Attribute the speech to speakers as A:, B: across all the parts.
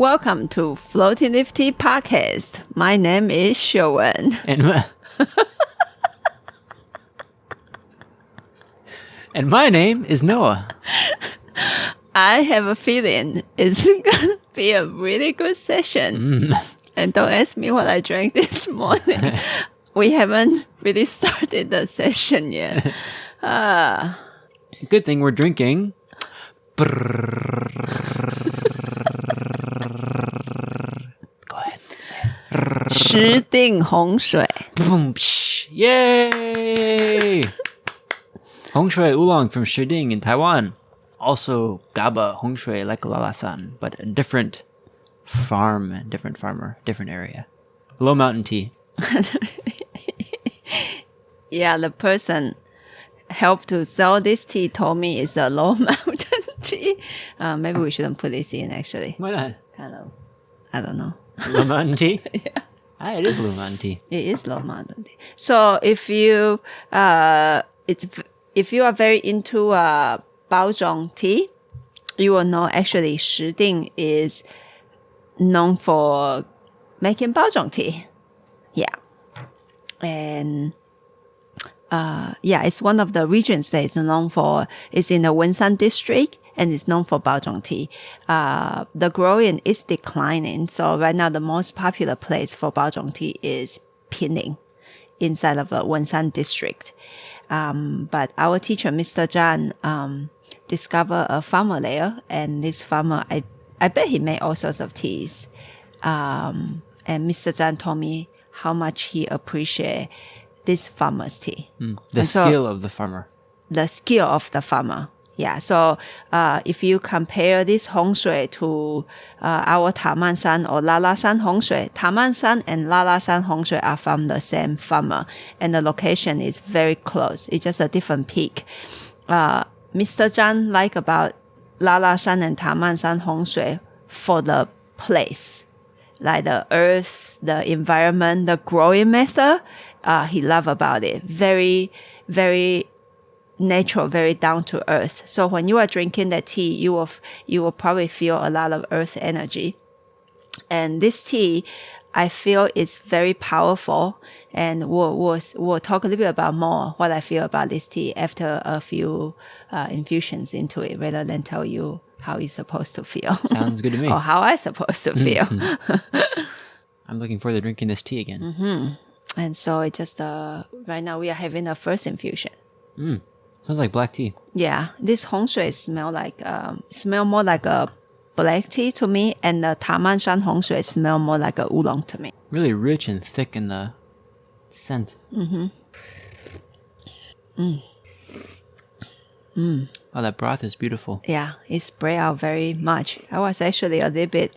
A: Welcome to Floating Nifty Podcast. My name is Showen.
B: And my name is Noah.
A: I have a feeling it's going to be a really good session. And don't ask me what I drank this morning. We haven't really started the session yet.
B: Good thing we're drinking. Go ahead. Say it.
A: Shi Ding Hong Shui.
B: Boom. Yay! Hong Shui Oolong from Shi Ding in Taiwan. Also GABA Hong Shui like Lala-san, but a different farm, different farmer, different area. Low mountain tea.
A: Yeah, the person helped to sell this tea told me it's a low mountain tea. Maybe we shouldn't put this in actually.
B: Why not?
A: Kind of, I don't know.
B: Low mountain tea?
A: Yeah.
B: It is low mountain tea.
A: It is low mountain tea. So if you are very into Baozhong tea, you will know actually Shi Ding is known for making Baozhong tea. Yeah. And it's one of the regions that is known for, it's in the Wenshan district and it's known for Baozhong tea. The growing is declining. So right now the most popular place for Baozhong tea is Pinning inside of the Wenshan district. But our teacher, Mr Zhan, discovered a farmer there, and this farmer, I bet he made all sorts of teas. And Mr Zhan told me how much he appreciates this farmer's tea.
B: The skill of the farmer.
A: The skill of the farmer. Yeah. So, if you compare this Hong Shui to, our Taman-san or Lala-san Hong Shui, Taman-san and Lala-san Hong Shui are from the same farmer and the location is very close. It's just a different peak. Mr. Zhan like about Lala-san and Taman-san Hong Shui for the place, like the earth, the environment, the growing method. He love about it. Very, very natural, very down to earth. So when you are drinking that tea, you will probably feel a lot of earth energy. And this tea, I feel is very powerful. And we'll talk a little bit about more what I feel about this tea after a few infusions into it, rather than tell you how you're supposed to feel.
B: Sounds good to me.
A: Or how I'm supposed to feel.
B: I'm looking forward to drinking this tea again.
A: And so it just, right now we are having the first infusion.
B: Smells like black tea.
A: Yeah. This Hong Shui smell more like a black tea to me, and the Taman-shan Hong Shui smell more like a oolong to me.
B: Really rich and thick in the scent. Oh, that broth is beautiful.
A: Yeah, it spray out very much. I was actually a little bit,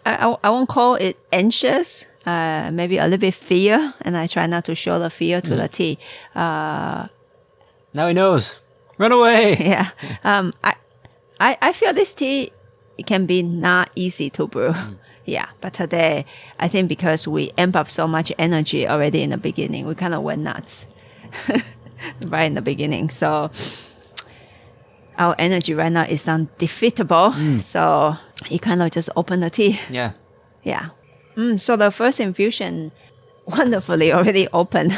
A: I won't call it anxious, maybe a little bit fear, and I try not to show the fear to the tea.
B: Now he knows. Run away.
A: Yeah. I feel this tea can be not easy to brew. Yeah. But today, I think because we amp up so much energy already in the beginning, we kind of went nuts right in the beginning. So our energy right now is undefeatable. So it kind of just opened the tea.
B: Yeah.
A: Yeah. So the first infusion wonderfully already opened.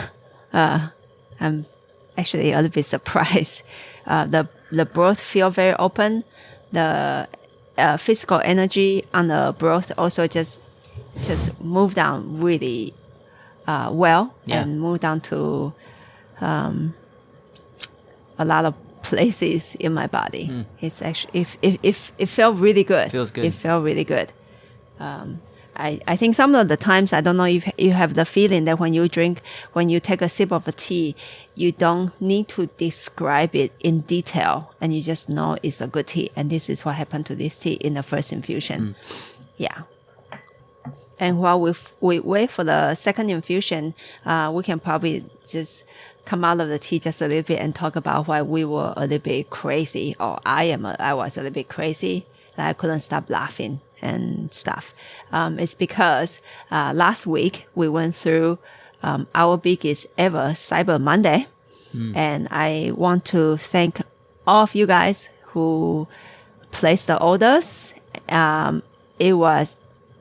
A: I'm actually a little bit surprised. The broth feel very open. The physical energy on the broth also just moved down really well, and moved down to a lot of places in my body. It's actually it felt really good.
B: Feels good.
A: It felt really good. I think some of the times, I don't know if you have the feeling that when you take a sip of a tea, you don't need to describe it in detail, and you just know it's a good tea. And this is what happened to this tea in the first infusion. Yeah. And while we wait for the second infusion, we can probably just come out of the tea just a little bit and talk about why we were a little bit crazy, or I was a little bit crazy. That I couldn't stop laughing and stuff. It's because last week we went through our biggest ever Cyber Monday. And I want to thank all of you guys who placed the orders. it was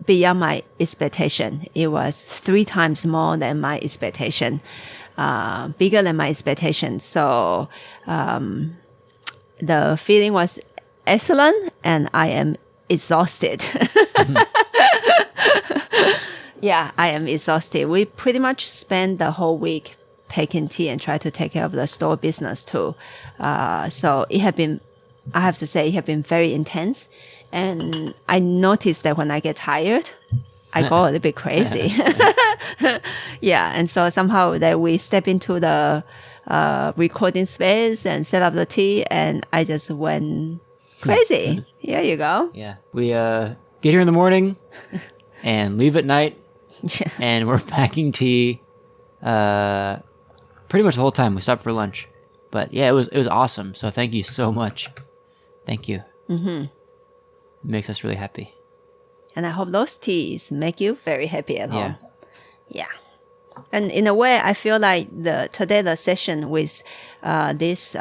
A: beyond my expectation. It was 3 times more than my expectation, bigger than my expectation. So the feeling was excellent, and I am exhausted. Yeah, I am exhausted. We pretty much spent the whole week packing tea and try to take care of the store business too. So it had been, I have to say, it had been very intense. And I noticed that when I get tired, I go a little bit crazy. Yeah, and so somehow that we step into the recording space and set up the tea, and I just went crazy. Here you go.
B: Yeah. We get here in the morning and leave at night, and we're packing tea pretty much the whole time. We stopped for lunch. But yeah, it was awesome. So thank you so much. Thank you. Mm-hmm. It makes us really happy.
A: And I hope those teas make you very happy at home. Yeah. And in a way, I feel like today the session with this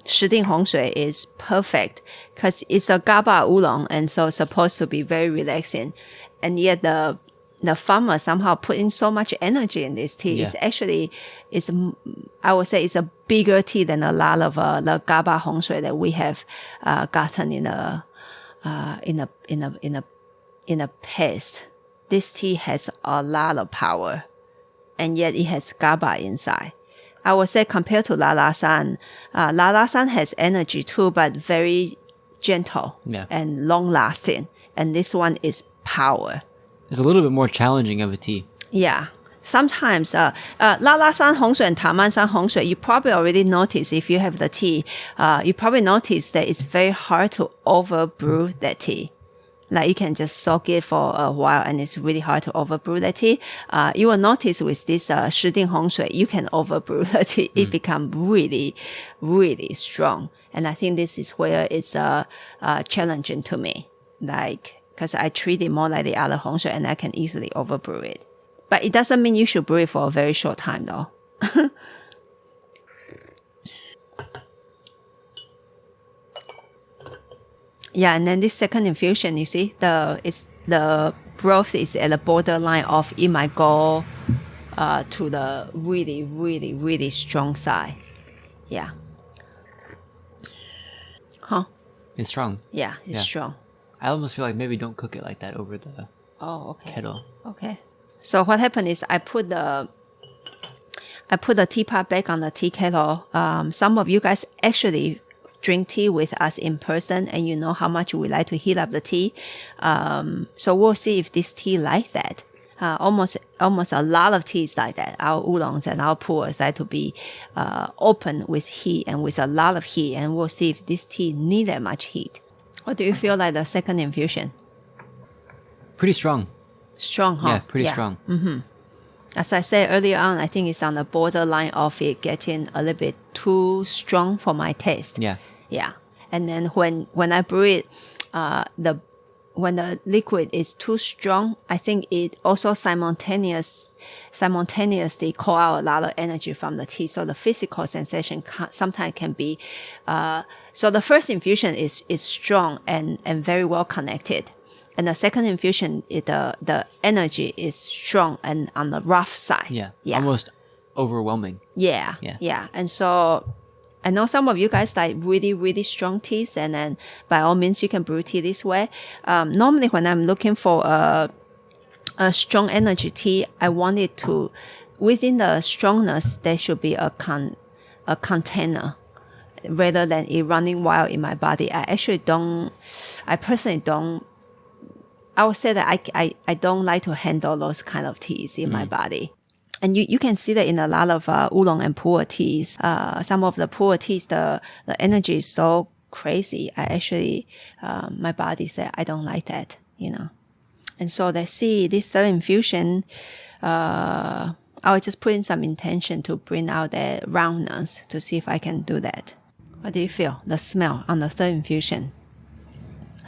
A: Shi Ding Hong Shui is perfect because it's a GABA oolong, and so it's supposed to be very relaxing. And yet the farmer somehow put in so much energy in this tea. It's actually, I would say it's a bigger tea than a lot of the GABA Hong Shui that we have gotten in a paste. This tea has a lot of power, and yet it has GABA inside. I would say compared to Lala San has energy too, but very gentle and long lasting. And this one is power.
B: It's a little bit more challenging of a tea.
A: Yeah. Sometimes, Lala San Hong Shui and Taman San Hong Shui, you probably already notice if you have the tea, you probably notice that it's very hard to overbrew that tea. Like you can just soak it for a while and it's really hard to overbrew the tea. You will notice with this Shi Ding Hong Shui, you can overbrew the tea. It becomes really, really strong. And I think this is where it's challenging to me. Like, because I treat it more like the other Hong Shui and I can easily overbrew it. But it doesn't mean you should brew it for a very short time though. Yeah, and then this second infusion, you see, the broth is at the borderline of it might go to the really, really, really strong side. Yeah. Huh?
B: It's strong.
A: Yeah, it's strong.
B: I almost feel like maybe don't cook it like that over the kettle.
A: Okay. So what happened is I put the teapot back on the tea kettle. Some of you guys actually drink tea with us in person, and you know how much we like to heat up the tea. So we'll see if this tea like that. Almost a lot of teas like that. Our oolongs and our pu'ers like to be open with heat and with a lot of heat, and we'll see if this tea need that much heat. What do you feel like the second infusion?
B: Pretty strong.
A: Strong, huh?
B: Yeah, pretty strong.
A: Mm-hmm. As I said earlier on, I think it's on the borderline of it getting a little bit too strong for my taste.
B: Yeah.
A: Yeah. And then when I brew it, when the liquid is too strong, I think it also simultaneously call out a lot of energy from the tea. So the physical sensation sometimes can be, so the first infusion is strong and very well connected. And the second infusion, the energy is strong and on the rough side.
B: Yeah. Almost overwhelming.
A: Yeah. And so I know some of you guys like really, really strong teas, and then by all means you can brew tea this way. Normally when I'm looking for a strong energy tea, I want it to, within the strongness, there should be a container rather than it running wild in my body. I personally don't, I would say that I don't like to handle those kind of teas in my body. And you can see that in a lot of oolong and pu'er teas. Some of the pu'er teas, the energy is so crazy. I actually, my body said, I don't like that, you know. And so let's see, this third infusion, I will just put in some intention to bring out the roundness to see if I can do that. What do you feel? The smell on the third infusion?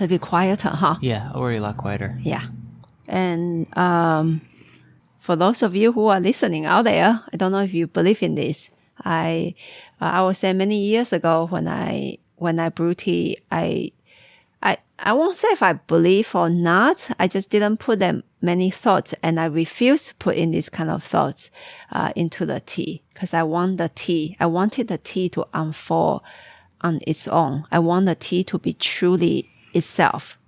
A: A bit quieter, huh?
B: Yeah, already a lot quieter.
A: Yeah. And for those of you who are listening out there, I don't know if you believe in this. I would say many years ago when I brew tea, I I won't say if I believe or not. I just didn't put that many thoughts, and I refused to put in these kind of thoughts into the tea, because I wanted the tea to unfold on its own. I want the tea to be truly itself.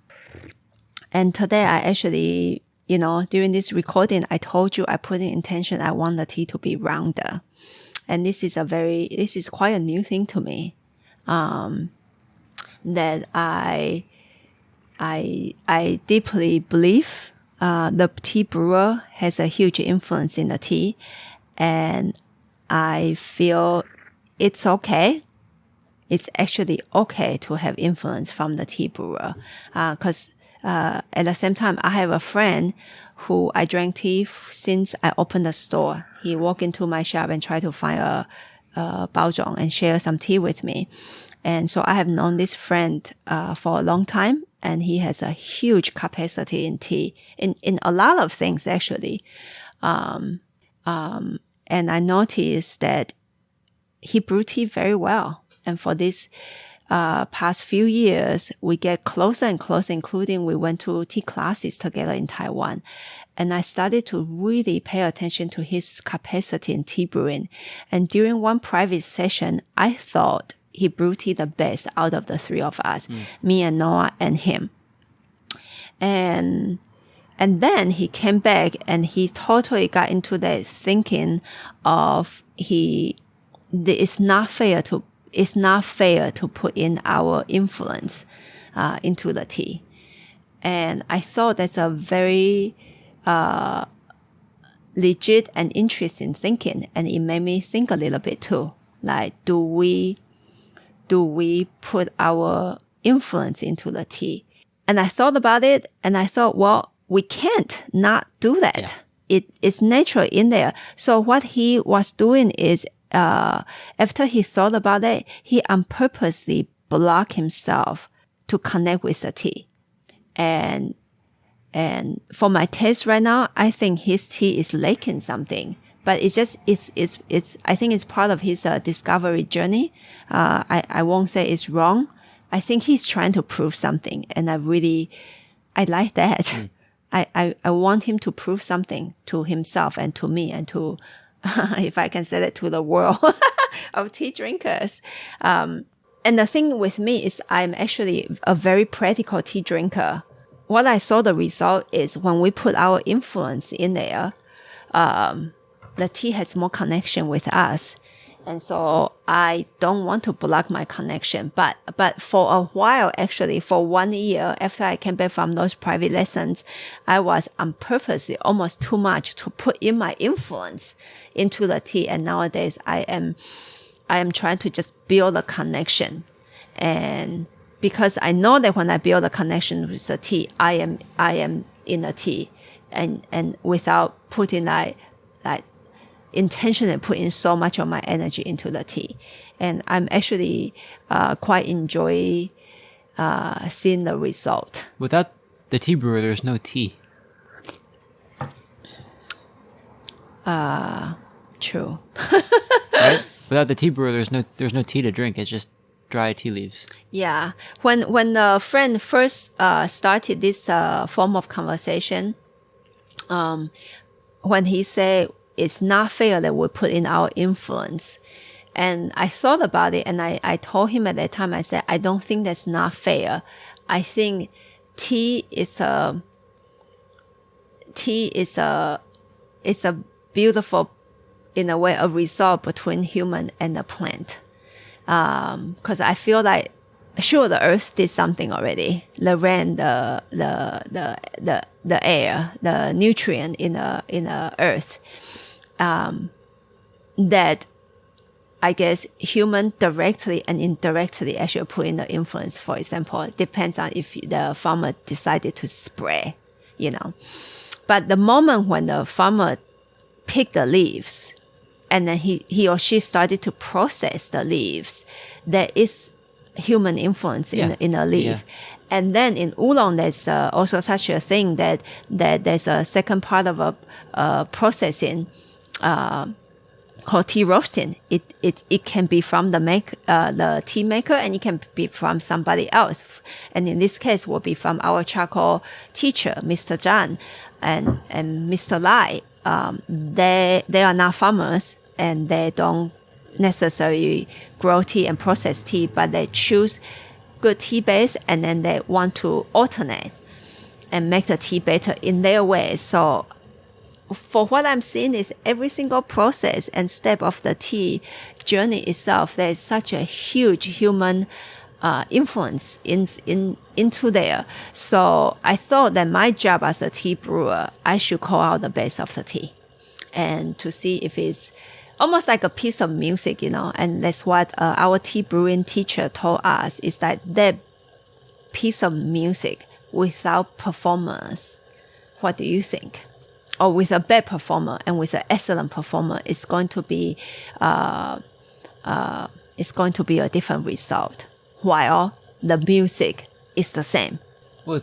A: And today I actually, during this recording, I told you I put in intention, I want the tea to be rounder. And this is quite a new thing to me. That I deeply believe the tea brewer has a huge influence in the tea, and I feel it's okay. It's actually okay to have influence from the tea brewer, because at the same time, I have a friend who I drank tea since I opened the store. He walked into my shop and tried to find a baozhong and share some tea with me. And so I have known this friend for a long time, and he has a huge capacity in tea, in a lot of things actually. And I noticed that he brewed tea very well. And for this past few years, we get closer and closer, including we went to tea classes together in Taiwan. And I started to really pay attention to his capacity in tea brewing. And during one private session, I thought he brewed tea the best out of the three of us, me and Noah and him. And then he came back and he totally got into that thinking of it's not fair to put in our influence into the tea. And I thought that's a very legit and interesting thinking. And it made me think a little bit too. Like, do we put our influence into the tea? And I thought about it, and I thought, well, we can't not do that. Yeah. It's natural in there. So what he was doing is, after he thought about it, he unpurposely blocked himself to connect with the tea. And for my taste right now, I think his tea is lacking something. But I think it's part of his discovery journey. I won't say it's wrong. I think he's trying to prove something. And I like that. I want him to prove something to himself and to me and to, if I can say that, to the world of tea drinkers. And the thing with me is I'm actually a very practical tea drinker. What I saw the result is when we put our influence in there, the tea has more connection with us. And so I don't want to block my connection. But for a while, actually, for 1 year after I came back from those private lessons, I was on purpose almost too much to put in my influence into the tea. And nowadays I am trying to just build a connection. And because I know that when I build a connection with the tea, I am in the tea, and without putting like intentionally putting so much of my energy into the tea. And I'm actually quite enjoy seeing the result.
B: Without the tea brewer, there's no tea.
A: True.
B: Right? Without the tea brewer, there's no tea to drink. It's just dry tea leaves.
A: Yeah. When the friend first started this form of conversation, when he said it's not fair that we put in our influence, and I thought about it, and I told him at that time, I said, I don't think that's not fair. I think tea is a beautiful, in a way, a result between human and the plant. Cause I feel like, sure, the earth did something already. The rain, the air, the nutrient in the earth, that I guess human directly and indirectly actually put in the influence. For example, it depends on if the farmer decided to spray, But the moment when the farmer picked the leaves, and then he or she started to process the leaves, there is human influence in a leaf. Yeah. And then in oolong, there's also such a thing that there's a second part of a processing called tea roasting. It can be from the tea maker, and it can be from somebody else. And in this case, will be from our charcoal teacher, Mr. Zhan and Mr. Lai. They are not farmers, and they don't necessarily grow tea and process tea, but they choose good tea base, and then they want to alternate and make the tea better in their way. So for what I'm seeing is every single process and step of the tea journey itself, there is such a huge human influence into there. So I thought that my job as a tea brewer, I should call out the base of the tea and to see if it's almost like a piece of music, and that's what our tea brewing teacher told us, is that piece of music without performance, what do you think? Or with a bad performer and with an excellent performer, it's going to be a different result, while the music is the same.
B: Well,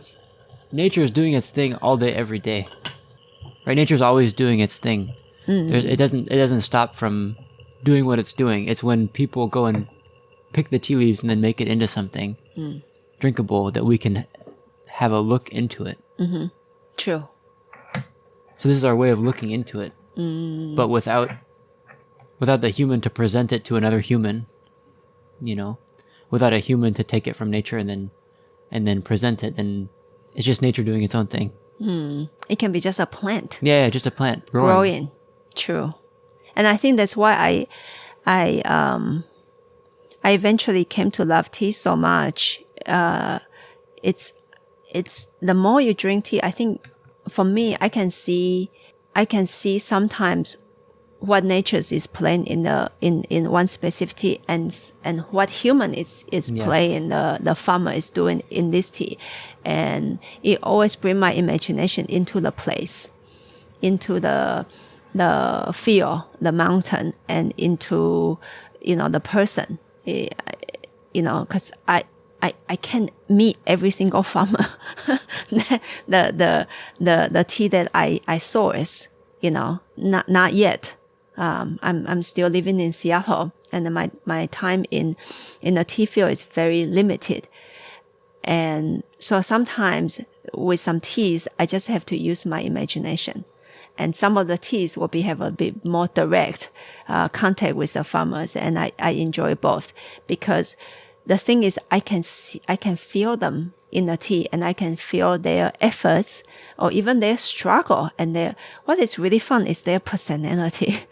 B: nature is doing its thing all day, every day, right? Nature's always doing its thing. It doesn't stop from doing what it's doing. It's when people go and pick the tea leaves and then make it into something drinkable that we can have a look into it.
A: Mm-hmm. True.
B: So this is our way of looking into it, but without the human to present it to another human, without a human to take it from nature and then present it, and it's just nature doing its own thing.
A: It can be just a plant.
B: Yeah, just a plant
A: growing. True. And I think that's why I eventually came to love tea so much. It's the more you drink tea, I think for me, I can see sometimes what nature is playing in one specific tea, and what human is playing, the farmer is doing in this tea. And it always brings my imagination into the place, into the field, the mountain, and into, the person, cause I can't meet every single farmer. the tea that I source, not yet. I'm still living in Seattle, and my time in the tea field is very limited. And so sometimes with some teas, I just have to use my imagination. And some of the teas will have a bit more direct contact with the farmers, and I enjoy both, because the thing is, I can feel them in the tea, and I can feel their efforts or even their struggle, and what is really fun is their personality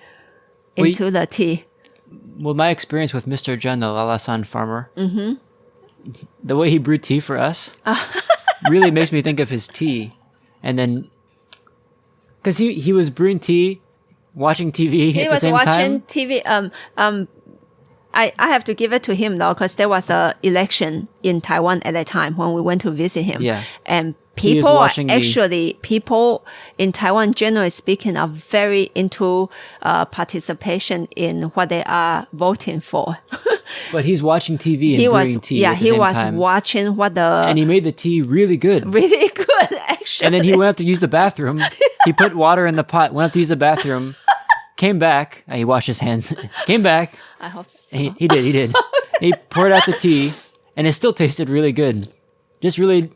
A: into the tea.
B: Well, my experience with Mr. Zhan, the Lalasan farmer, the way he brewed tea for us really makes me think of his tea. And then, because he was brewing tea, watching TV at the same time.
A: He was watching TV. I have to give it to him though, because there was a election in Taiwan at that time when we went to visit him.
B: Yeah.
A: And people in Taiwan, generally speaking, are very into participation in what they are voting for.
B: But he's watching TV and brewing tea.
A: Yeah,
B: at the
A: he
B: same
A: was
B: time.
A: watching
B: and he made the tea really good.
A: Really good, actually.
B: And then he went up to use the bathroom. He put water in the pot, went up to use the bathroom, came back. He washed his hands. Came back.
A: I hope so.
B: He did. He poured out the tea, and it still tasted really good. Just really,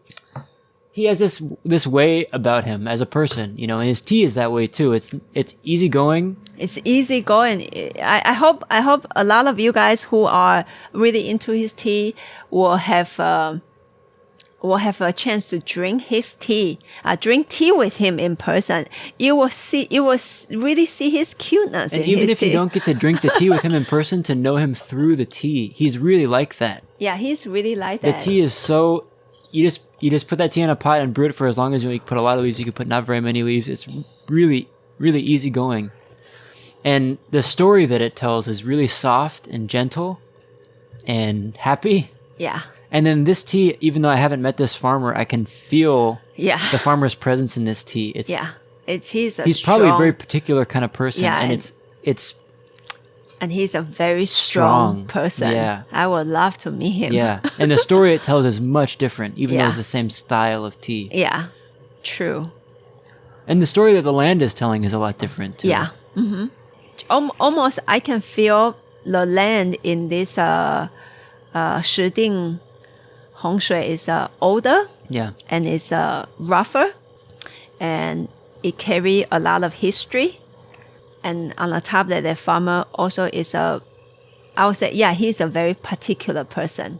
B: he has this way about him as a person, and his tea is that way too. It's easygoing.
A: It's easygoing. I hope a lot of you guys who are really into his tea will have a chance to drink his tea, drink tea with him in person. You will really see his cuteness in his tea.
B: And even if you don't get to drink the tea with him in person, to know him through the tea, he's really like that.
A: Yeah, he's really like that.
B: The tea is so, you just put that tea in a pot and brew it for as long as you want. You can put a lot of leaves, you can put not very many leaves. It's really, really easy going. And the story that it tells is really soft and gentle and happy.
A: Yeah.
B: And then this tea, even though I haven't met this farmer, I can feel the farmer's presence in this tea.
A: He's
B: probably a very particular kind of person.
A: Yeah, and he's a very strong person.
B: Yeah.
A: I would love to meet him.
B: Yeah. And the story it tells is much different, even though it's the same style of tea.
A: Yeah. True.
B: And the story that the land is telling is a lot different too.
A: Yeah. Mm-hmm. almost I can feel the land in this Shi Ding Hong Shui is older.
B: Yeah.
A: And it's rougher, and it carry a lot of history. And on the top that the farmer also is I would say, yeah, he's a very particular person.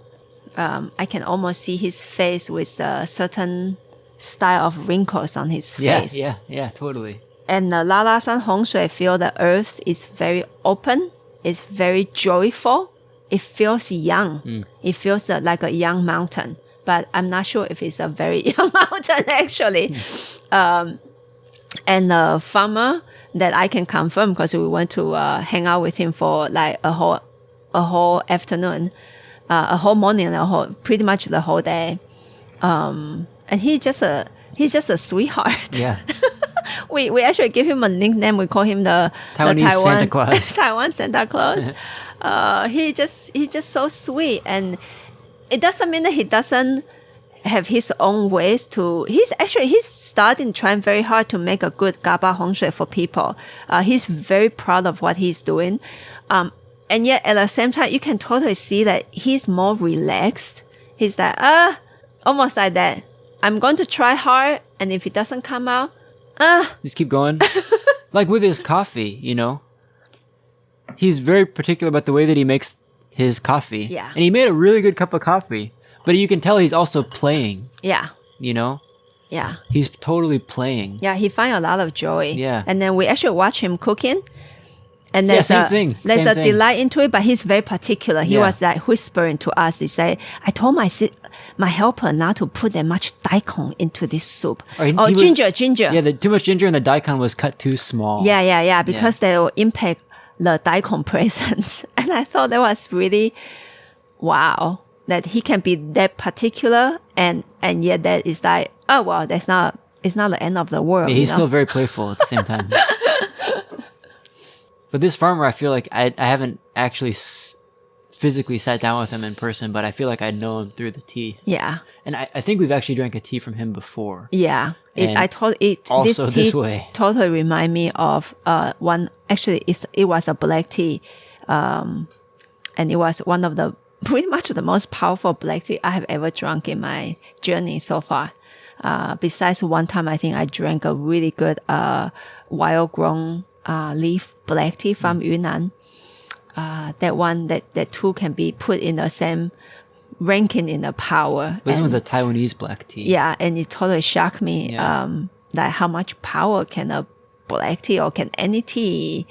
A: I can almost see his face with a certain style of wrinkles on his face.
B: Yeah, totally.
A: And the Lala San Hong Shui, I feel the earth is very open. It's very joyful. It feels young. It feels like a young mountain. But I'm not sure if it's a very young mountain, actually. And the farmer that I can confirm, because we went to hang out with him for like a whole afternoon, a whole morning, pretty much the whole day. And he's just a sweetheart.
B: Yeah.
A: We actually give him a nickname. We call him the
B: Taiwanese
A: Taiwan
B: Santa Claus.
A: Taiwan Santa Claus. He's just so sweet, and it doesn't mean that he doesn't have his own ways to. He's starting trying very hard to make a good GABA Hong Shui for people. He's very proud of what he's doing, and yet at the same time, you can totally see that he's more relaxed. He's like almost like that. I'm going to try hard, and if it doesn't come out,
B: just keep going. Like with his coffee, he's very particular about the way that he makes his coffee.
A: Yeah.
B: And he made a really good cup of coffee, but you can tell he's also playing.
A: Yeah. Yeah.
B: He's totally playing.
A: Yeah, he find a lot of joy.
B: Yeah.
A: And then we actually watch him cooking. And
B: Yeah, same thing.
A: There's
B: Same
A: a
B: thing.
A: delight into it, but he's very particular. He
B: Yeah.
A: was like whispering to us. He said, I told my helper not to put that much daikon into this soup.
B: Or he was-
A: ginger.
B: Yeah, too much ginger and the daikon was cut too small.
A: Yeah, because they will impact the daikon presence. And I thought that was really, wow, that he can be that particular, and yet that is like, oh, well, it's not the end of the world.
B: Yeah, he's still very playful at the same time. But this farmer, I feel like I haven't actually physically sat down with him in person, but I feel like I know him through the tea.
A: Yeah.
B: And I think we've actually drank a tea from him before.
A: Yeah.
B: And
A: This
B: also
A: tea
B: this way.
A: totally remind me of one. Actually, it was a black tea, and it was one of the pretty much the most powerful black tea I have ever drunk in my journey so far. Besides one time, I think I drank a really good wild grown leaf black tea from Yunnan. That two can be put in the same ranking in the power.
B: This
A: And-
B: one's a Taiwanese black tea.
A: yeah, and it totally shocked me that how much power can a black tea or can any tea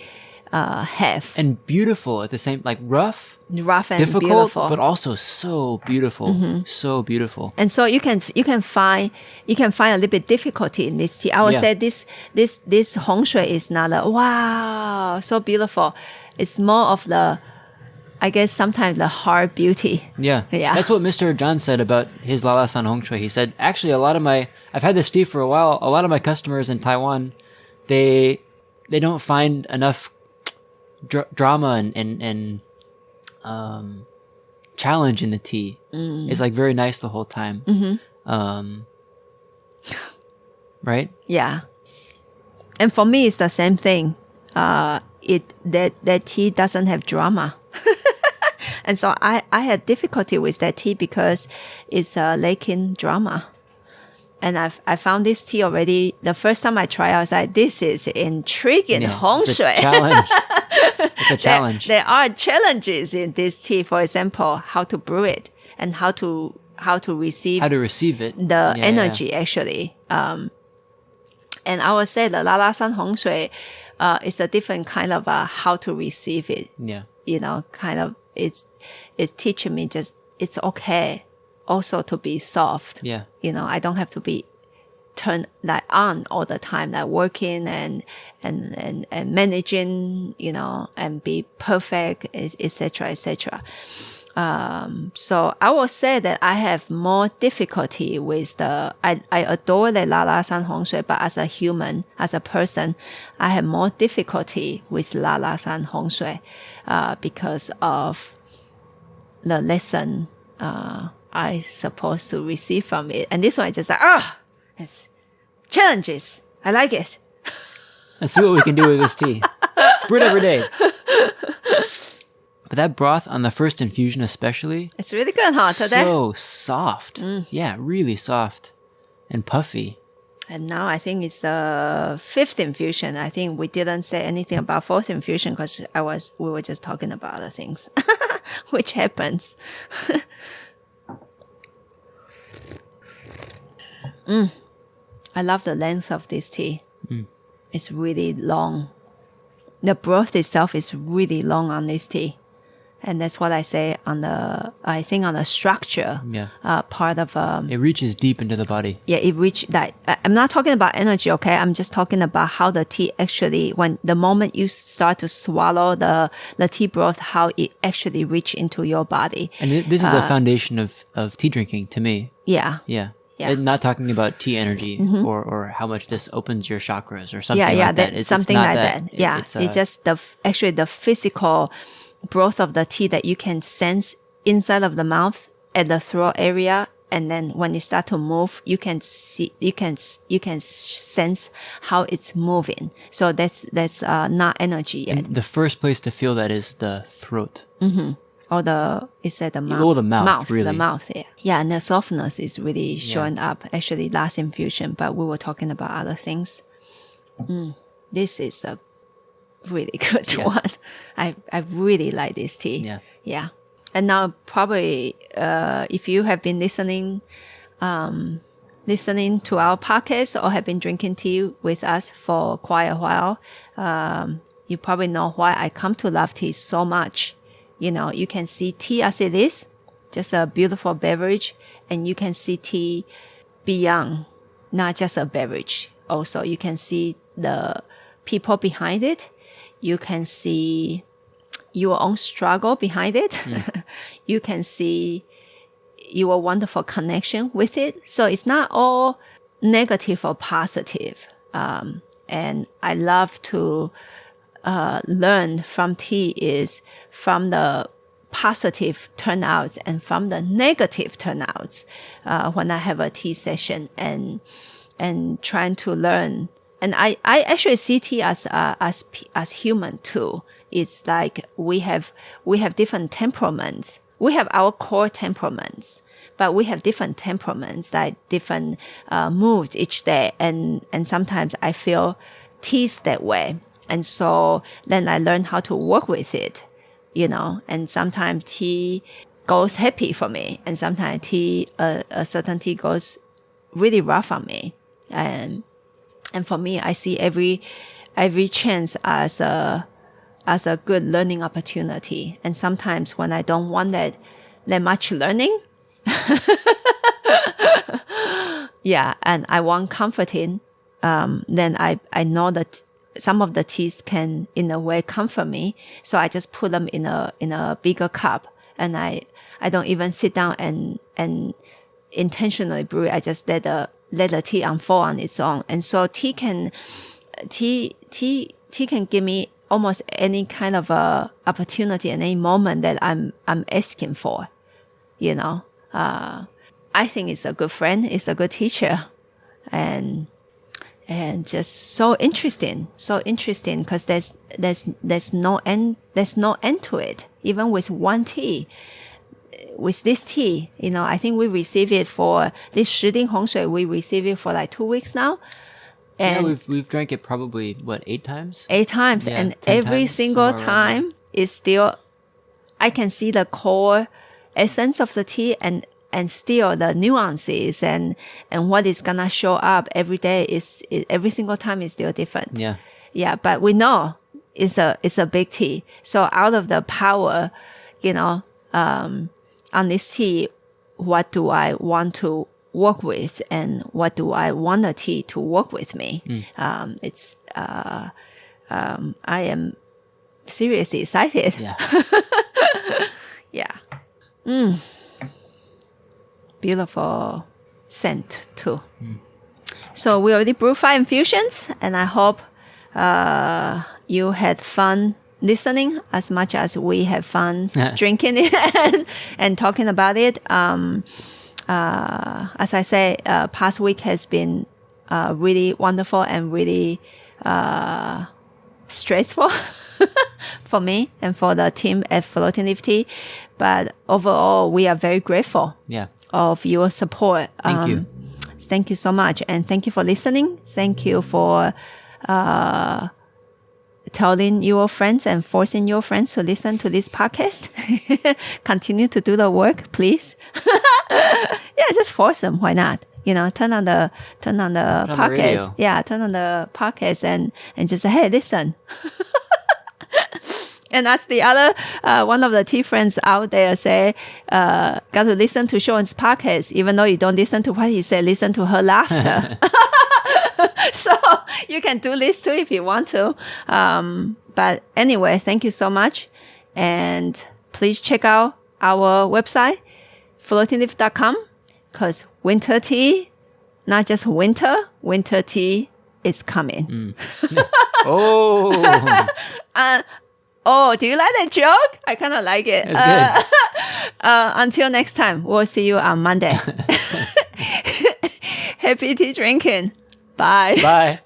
A: have.
B: And beautiful at the same, like rough,
A: Rough and
B: difficult,
A: beautiful.
B: but also so beautiful. So beautiful.
A: And so you can find a little bit difficulty in this tea. I would
B: Yeah.
A: say this Hong Shui is not a wow, so beautiful. It's more of the, I guess sometimes the hard beauty.
B: Yeah.
A: Yeah.
B: That's what Mr. Zhan said about his Lala San Hong Shui. He said, actually, I've had this tea for a while. A lot of my customers in Taiwan, they don't find enough drama and challenge in the tea. It's like very nice the whole time. Right?
A: Yeah. And for me, it's the same thing. That tea doesn't have drama. And so I had difficulty with that tea because it's lacking drama. And I found this tea already. The first time I tried, I was like, this is intriguing Hong
B: It's
A: Shui.
B: a challenge. It's a challenge.
A: There are challenges in this tea. For example, how to brew it and how to receive
B: How to receive it.
A: the
B: Yeah,
A: energy actually. And I would say the Lala San Hong Shui is a different kind of how to receive it.
B: Yeah.
A: Kind of it's teaching me just it's okay also to be soft.
B: Yeah.
A: I don't have to be turned like on all the time, like working and managing, and be perfect, etc., etc. So I will say that I have more difficulty with I adore the Lala San Hong Shui, but as a human, as a person, I have more difficulty with Lala San Hong Shui, because of the lesson, I supposed to receive from it. And this one is just like, it's challenges. I like it.
B: Let's see what we can do with this tea. Brew it every day. But that broth on the first infusion especially,
A: It's really good, huh, today?
B: so soft. Yeah, really soft and puffy.
A: And now I think it's the fifth infusion. I think we didn't say anything about fourth infusion because we were just talking about other things, which happens. I love the length of this tea. It's really long. The broth itself is really long on this tea. And that's what I say on the structure part of...
B: it reaches deep into the body.
A: Yeah, it reach that. I'm not talking about energy, okay? I'm just talking about how the tea actually, when the moment you start to swallow the tea broth, how it actually reach into your body.
B: And this is a foundation of tea drinking to me.
A: Yeah.
B: Yeah.
A: Yeah.
B: And not talking about tea energy or how much this opens your chakras or something like that. It's
A: something
B: not
A: like that. Yeah. It's just actually the physical broth of the tea that you can sense inside of the mouth at the throat area, and then when you start to move, you can sense how it's moving. So that's not energy yet.
B: And the first place to feel that is the throat.
A: Or is that the mouth?
B: Oh, the mouth, really.
A: The mouth, yeah. Yeah, and the softness is really showing up. Actually, last infusion, but we were talking about other things. This is a really good one. I really like this tea. Yeah. And now probably if you have been listening to our podcast or have been drinking tea with us for quite a while, you probably know why I come to love tea so much. You know, you can see tea as it is, just a beautiful beverage, and you can see tea beyond, not just a beverage. Also, you can see the people behind it. You can see your own struggle behind it. You can see your wonderful connection with it. So it's not all negative or positive. And I love to learn from tea is from the positive turnouts and from the negative turnouts when I have a tea session and trying to learn. And I actually see tea as human too. It's like we have different temperaments. We have our core temperaments, but we have different temperaments, like different moods each day. And sometimes I feel tea's that way. And so then I learn how to work with it, you know, and sometimes tea goes happy for me. And sometimes a certain tea goes really rough on me. And for me, I see every chance as a good learning opportunity. And sometimes when I don't want that much learning, and I want comforting, then I know that some of the teas can, in a way, comfort me. So I just put them in a bigger cup, and I don't even sit down and intentionally brew it. I just let the tea unfold on its own. And so tea can give me almost any kind of a opportunity and any moment that I'm asking for. You know, I think it's a good friend, it's a good teacher, and just so interesting because there's no end to it. Even with one tea, with this tea, you know, I think we receive it for this Shi Ding Hong Shui. We receive it for like 2 weeks now. And
B: we've drank it probably 8 times?
A: 8 times,
B: yeah,
A: and every
B: times,
A: single time is still, I can see the core essence of the tea and still the nuances and what is gonna show up every day every single time is still different. Yeah, but we know it's a big tea. So out of the power, you know, on this tea, what do I want to work with and what do I want the tea to work with me? I am seriously excited. Yeah. Beautiful scent too. So we already brewed 5 infusions, and I hope you had fun listening as much as we have fun drinking it and talking about it. As I say, past week has been really wonderful and really stressful for me and for the team at Floating Leaf Tea. But overall, we are very grateful of your support.
B: Thank you.
A: Thank you so much. And thank you for listening. Thank you for telling your friends and forcing your friends to listen to this podcast. Continue to do the work, please. Just force them. Why not? Turn on the podcast. Turn on the podcast and just say, hey, listen. And as the other, one of the tea friends out there say, got to listen to Sean's podcast, even though you don't listen to what he said, listen to her laughter. So you can do this too if you want to. But anyway, thank you so much. And please check out our website, floatingleaf.com, because winter tea, not just winter tea is coming. Oh, do you like that joke? I kind of like it.
B: It's good.
A: Until next time, we'll see you on Monday. Happy tea drinking. Bye.
B: Bye.